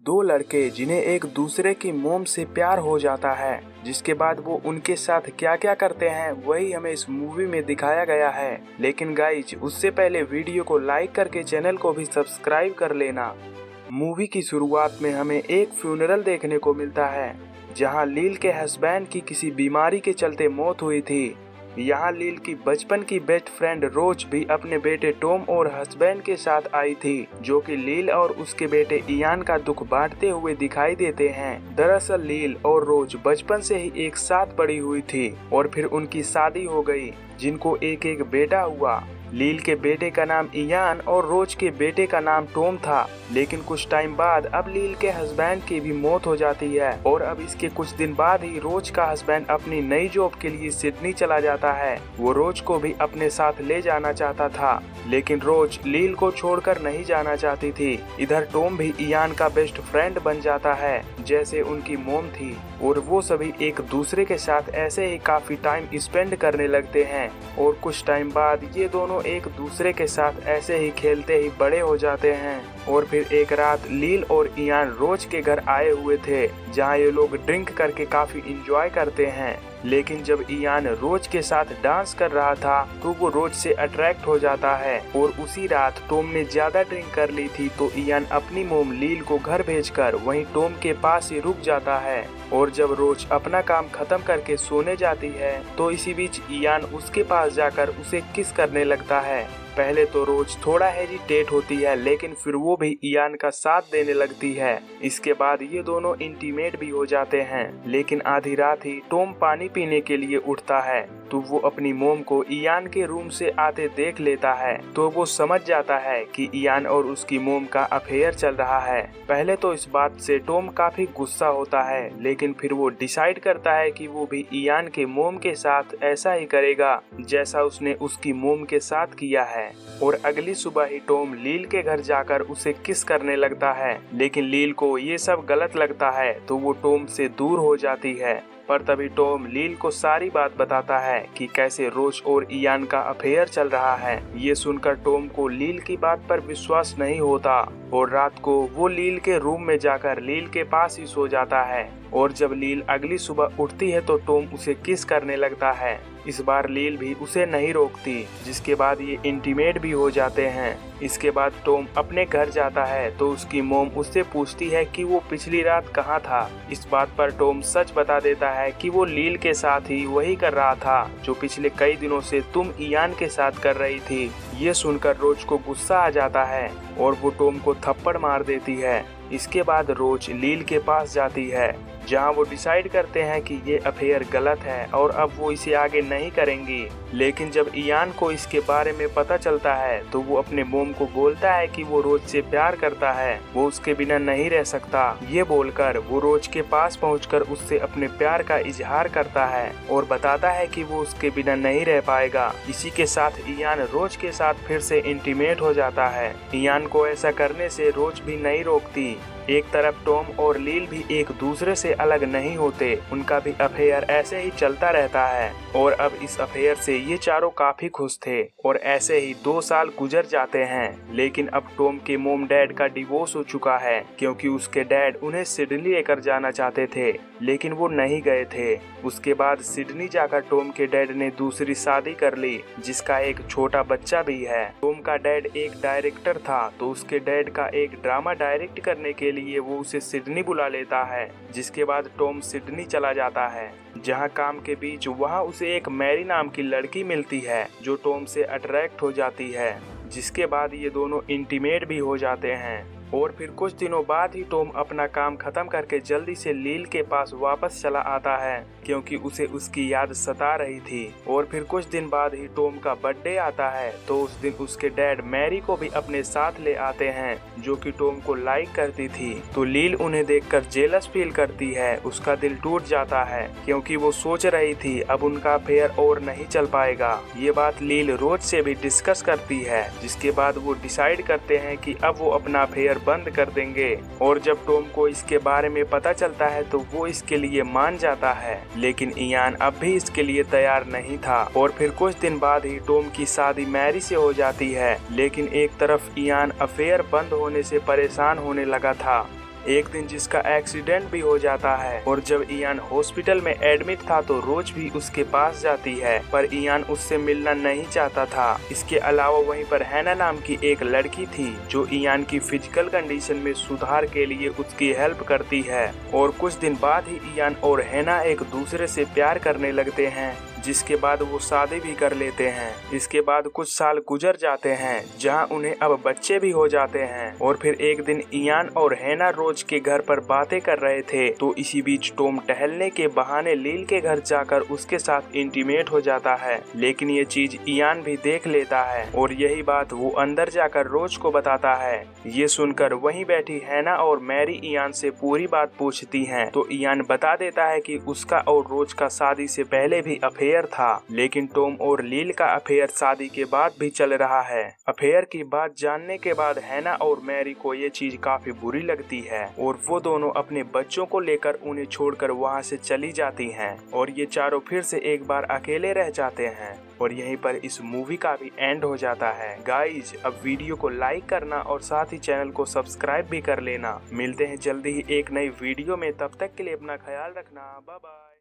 दो लड़के जिन्हें एक दूसरे की मोम से प्यार हो जाता है, जिसके बाद वो उनके साथ क्या क्या करते हैं वही हमें इस मूवी में दिखाया गया है। लेकिन गाइज उससे पहले वीडियो को लाइक करके चैनल को भी सब्सक्राइब कर लेना। मूवी की शुरुआत में हमें एक फ्यूनरल देखने को मिलता है जहां लील के हस्बैंड की किसी बीमारी के चलते मौत हुई थी। यहाँ लील की बचपन की बेस्ट फ्रेंड रोज भी अपने बेटे टॉम और हस्बैंड के साथ आई थी, जो कि लील और उसके बेटे इयान का दुख बांटते हुए दिखाई देते हैं। दरअसल लील और रोज बचपन से ही एक साथ बड़ी हुई थी और फिर उनकी शादी हो गई, जिनको एक एक बेटा हुआ। लील के बेटे का नाम इयान और रोज के बेटे का नाम टॉम था। लेकिन कुछ टाइम बाद अब लील के हस्बैंड की भी मौत हो जाती है और अब इसके कुछ दिन बाद ही रोज का हस्बैंड अपनी नई जॉब के लिए सिडनी चला जाता है। वो रोज को भी अपने साथ ले जाना चाहता था, लेकिन रोज लील को छोड़कर नहीं जाना चाहती थी। इधर टॉम भी इयान का बेस्ट फ्रेंड बन जाता है जैसे उनकी मोम थी, और वो सभी एक दूसरे के साथ ऐसे ही काफी टाइम स्पेंड करने लगते हैं। और कुछ टाइम बाद ये दोनों एक दूसरे के साथ ऐसे ही खेलते ही बड़े हो जाते हैं। और फिर एक रात लील और इयान रोज के घर आए हुए थे, जहाँ ये लोग ड्रिंक करके काफी इंजॉय करते हैं। लेकिन जब इयान रोज के साथ डांस कर रहा था तो वो रोज से अट्रैक्ट हो जाता है। और उसी रात टॉम ने ज्यादा ड्रिंक कर ली थी, तो इयान अपनी मोम लील को घर भेजकर वहीं टॉम के पास ही रुक जाता है। और जब रोज अपना काम खत्म करके सोने जाती है तो इसी बीच इयान उसके पास जाकर उसे किस करने लगता है। पहले तो रोज थोड़ा हेजिटेट होती है, लेकिन फिर वो भी इयान का साथ देने लगती है। इसके बाद ये दोनों इंटीमेट भी हो जाते हैं। लेकिन आधी रात ही टॉम पानी पीने के लिए उठता है, तो वो अपनी मोम को इयान के रूम से आते देख लेता है। तो वो समझ जाता है कि इयान और उसकी मोम का अफेयर चल रहा है। पहले तो इस बात से टॉम काफी गुस्सा होता है, लेकिन फिर वो डिसाइड करता है कि वो भी इयान के मोम के साथ ऐसा ही करेगा जैसा उसने उसकी मोम के साथ किया है। और अगली सुबह ही टॉम लील के घर जाकर उसे किस करने लगता है, लेकिन लील को ये सब गलत लगता है, तो वो टॉम से दूर हो जाती है। पर तभी टॉम लील को सारी बात बताता है कि कैसे रोज और इयान का अफेयर चल रहा है। ये सुनकर टॉम को लील की बात पर विश्वास नहीं होता और रात को वो लील के रूम में जाकर लील के पास ही सो जाता है। और जब लील अगली सुबह उठती है तो टॉम उसे किस करने लगता है। इस बार लील भी उसे नहीं रोकती, जिसके बाद ये इंटीमेट भी हो जाते हैं। इसके बाद टॉम अपने घर जाता है तो उसकी मोम उससे पूछती है कि वो पिछली रात कहाँ था। इस बात पर टॉम सच बता देता है कि वो लील के साथ ही वही कर रहा था जो पिछले कई दिनों से तुम इयान के साथ कर रही थी। ये सुनकर रोज को गुस्सा आ जाता है और वो टॉम को थप्पड़ मार देती है। इसके बाद रोज लील के पास जाती है, जहां वो डिसाइड करते हैं कि ये अफेयर गलत है और अब वो इसे आगे नहीं करेंगी। लेकिन जब इयान को इसके बारे में पता चलता है तो वो अपने मोम को बोलता है कि वो रोज से प्यार करता है, वो उसके बिना नहीं रह सकता। ये बोलकर वो रोज के पास पहुंचकर उससे अपने प्यार का इजहार करता है और बताता है कि वो उसके बिना नहीं रह पाएगा। इसी के साथ इयान रोज के साथ फिर से इंटीमेट हो जाता है। इयान को ऐसा करने से रोज भी नहीं रोकती। एक तरफ टॉम और लील भी एक दूसरे से अलग नहीं होते, उनका भी अफेयर ऐसे ही चलता रहता है। और अब इस अफेयर से ये चारों काफी खुश थे और ऐसे ही 2 साल गुजर जाते हैं। लेकिन अब टॉम के मोम डैड का डिवोर्स हो चुका है, क्योंकि उसके डैड उन्हें सिडनी लेकर जाना चाहते थे, लेकिन वो नहीं गए थे। उसके बाद सिडनी जाकर टॉम के डैड ने दूसरी शादी कर ली, जिसका एक छोटा बच्चा भी है। टॉम का डैड एक डायरेक्टर था, तो उसके डैड का एक ड्रामा डायरेक्ट करने के लिए वो उसे सिडनी बुला लेता है। जिसके बाद टॉम सिडनी चला जाता है, जहां काम के बीच वहां उसे एक मैरी नाम की लड़की मिलती है जो टॉम से अट्रैक्ट हो जाती है। जिसके बाद ये दोनों इंटीमेट भी हो जाते हैं। और फिर कुछ दिनों बाद ही टॉम अपना काम खत्म करके जल्दी से लील के पास वापस चला आता है, क्योंकि उसे उसकी याद सता रही थी। और फिर कुछ दिन बाद ही टॉम का बर्थडे आता है, तो उस दिन उसके डैड मैरी को भी अपने साथ ले आते हैं, जो कि टॉम को लाइक करती थी। तो लील उन्हें देखकर जेलस फील करती है, उसका दिल टूट जाता है, क्योंकि वो सोच रही थी अब उनका अफेयर और नहीं चल पाएगा। ये बात लील रोज से भी डिस्कस करती है, जिसके बाद वो डिसाइड करते हैं कि अब वो अपना अफेयर बंद कर देंगे। और जब टॉम को इसके बारे में पता चलता है तो वो इसके लिए मान जाता है, लेकिन इयान अब भी इसके लिए तैयार नहीं था। और फिर कुछ दिन बाद ही टॉम की शादी मैरी से हो जाती है, लेकिन एक तरफ इयान अफेयर बंद होने से परेशान होने लगा था। एक दिन जिसका एक्सीडेंट भी हो जाता है और जब इयान हॉस्पिटल में एडमिट था तो रोज भी उसके पास जाती है, पर इयान उससे मिलना नहीं चाहता था। इसके अलावा वहीं पर हैना नाम की एक लड़की थी जो इयान की फिजिकल कंडीशन में सुधार के लिए उसकी हेल्प करती है। और कुछ दिन बाद ही इयान और हैना एक दूसरे से प्यार करने लगते हैं, जिसके बाद वो शादी भी कर लेते हैं। इसके बाद कुछ साल गुजर जाते हैं जहां उन्हें अब बच्चे भी हो जाते हैं। और फिर एक दिन इयान और हैना रोज के घर पर बातें कर रहे थे तो इसी बीच टॉम टहलने के बहाने लील के घर जाकर उसके साथ इंटीमेट हो जाता है, लेकिन ये चीज इयान भी देख लेता है और यही बात वो अंदर जाकर रोज को बताता है। ये सुनकर वहीं बैठी हैना और मैरी इयान से पूरी बात पूछती हैं तो इयान बता देता है कि उसका और रोज का शादी से पहले भी अफेयर था, लेकिन टॉम और लील का अफेयर शादी के बाद भी चल रहा है। अफेयर की बात जानने के बाद हैना और मैरी को ये चीज काफी बुरी लगती है और वो दोनों अपने बच्चों को लेकर उन्हें छोड़कर वहाँ से चली जाती हैं और ये चारों फिर से एक बार अकेले रह जाते हैं। और यहीं पर इस मूवी का भी एंड हो जाता है। गाइज अब वीडियो को लाइक करना और साथ ही चैनल को सब्सक्राइब भी कर लेना। मिलते हैं जल्दी ही एक नई वीडियो में, तब तक के लिए अपना ख्याल रखना। Bye bye.